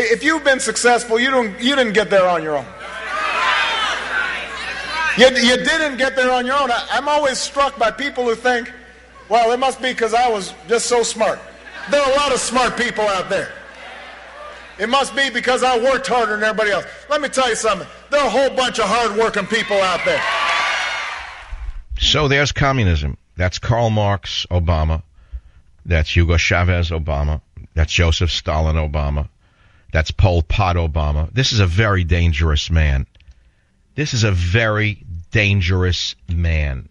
If you've been successful, you didn't get there on your own. You didn't get there on your own. I'm always struck by people who think, well, it must be because I was just so smart. There are a lot of smart people out there. It must be because I worked harder than everybody else. Let me tell you something. There are a whole bunch of hard-working people out there. So there's communism. That's Karl Marx, Obama. That's Hugo Chavez, Obama. That's Joseph Stalin, Obama. That's Pol Pot, Obama. This is a very dangerous man. This is a very dangerous man.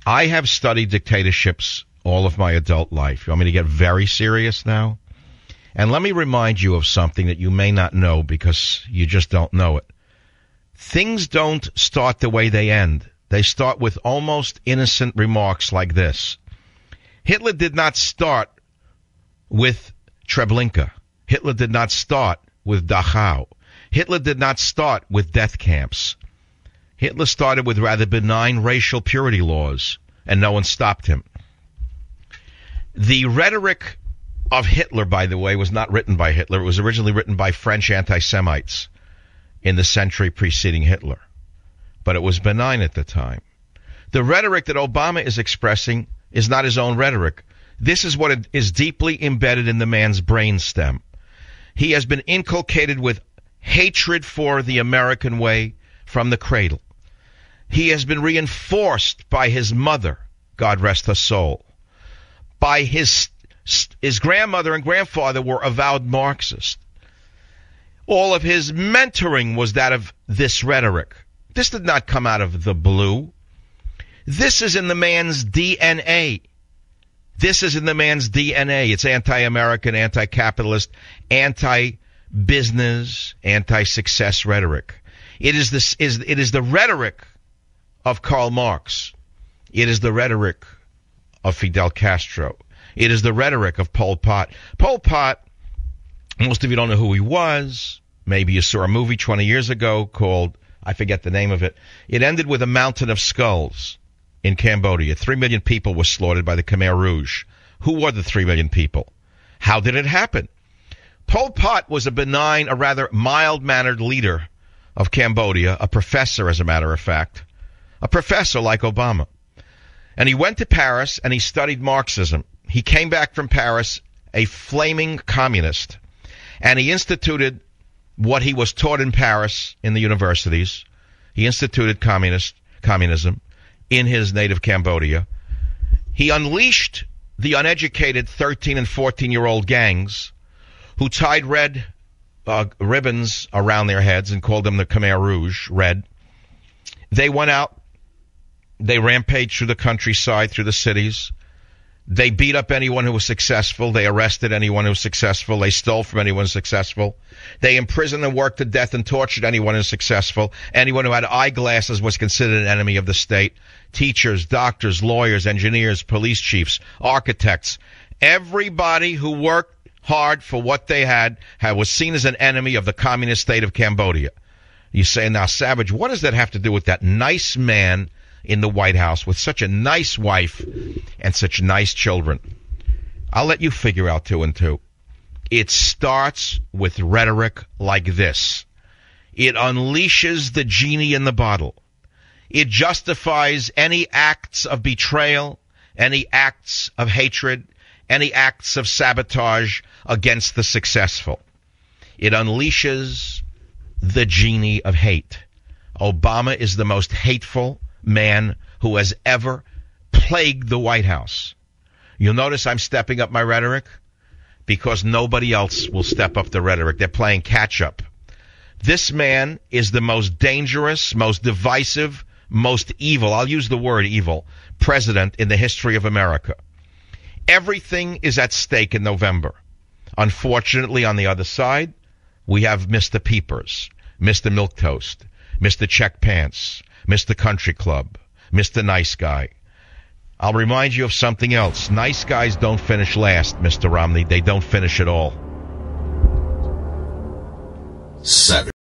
I have studied dictatorships all of my adult life. You want me to get very serious now? And let me remind you of something that you may not know because you just don't know it. Things don't start the way they end. They start with almost innocent remarks like this. Hitler did not start with Treblinka. Hitler did not start with Dachau. Hitler did not start with death camps. Hitler started with rather benign racial purity laws, and no one stopped him. The rhetoric of Hitler, by the way, was not written by Hitler. It was originally written by French anti-Semites in the century preceding Hitler. But it was benign at the time. The rhetoric that Obama is expressing is not his own rhetoric. This is what is deeply embedded in the man's brainstem. He has been inculcated with hatred for the American way from the cradle. He has been reinforced by his mother, God rest her soul. By his grandmother and grandfather were avowed Marxists. All of his mentoring was that of this rhetoric. This did not come out of the blue. This is in the man's DNA. This is in the man's DNA. It's anti-American, anti-capitalist, anti-business, anti-success rhetoric. It is the rhetoric of Karl Marx. It is the rhetoric of Fidel Castro. It is the rhetoric of Pol Pot. Pol Pot, most of you don't know who he was. Maybe you saw a movie 20 years ago called, I forget the name of it. It ended with a mountain of skulls in Cambodia. 3 million people were slaughtered by the Khmer Rouge. Who were the 3 million people? How did it happen? Pol Pot was a benign, a rather mild-mannered leader of Cambodia, a professor, as a matter of fact, a professor like Obama. And he went to Paris and he studied Marxism. He came back from Paris a flaming communist, and he instituted what he was taught in Paris in the universities. He instituted communism in his native Cambodia. He unleashed the uneducated 13 and 14-year-old gangs who tied red ribbons around their heads and called them the Khmer Rouge, red. They went out. They rampaged through the countryside, through the cities. They beat up anyone who was successful. They arrested anyone who was successful. They stole from anyone who was successful. They imprisoned and worked to death and tortured anyone who was successful. Anyone who had eyeglasses was considered an enemy of the state. Teachers, doctors, lawyers, engineers, police chiefs, architects. Everybody who worked hard for what they had was seen as an enemy of the communist state of Cambodia. You say, now, Savage, what does that have to do with that nice man in the White House with such a nice wife and such nice children? I'll let you figure out 2 and 2. It starts with rhetoric like this. It unleashes the genie in the bottle. It justifies any acts of betrayal, any acts of hatred, any acts of sabotage against the successful. It unleashes the genie of hate. Obama is the most hateful man who has ever plagued the White House. You'll notice I'm stepping up my rhetoric because nobody else will step up the rhetoric. They're playing catch-up. This man is the most dangerous, most divisive, most evil, I'll use the word evil, president in the history of America. Everything is at stake in November. Unfortunately, on the other side, we have Mr. Peepers, Mr. Milquetoast, Mr. Check Pants, Mr. Country Club, Mr. Nice Guy. I'll remind you of something else. Nice guys don't finish last, Mr. Romney. They don't finish at all. 7.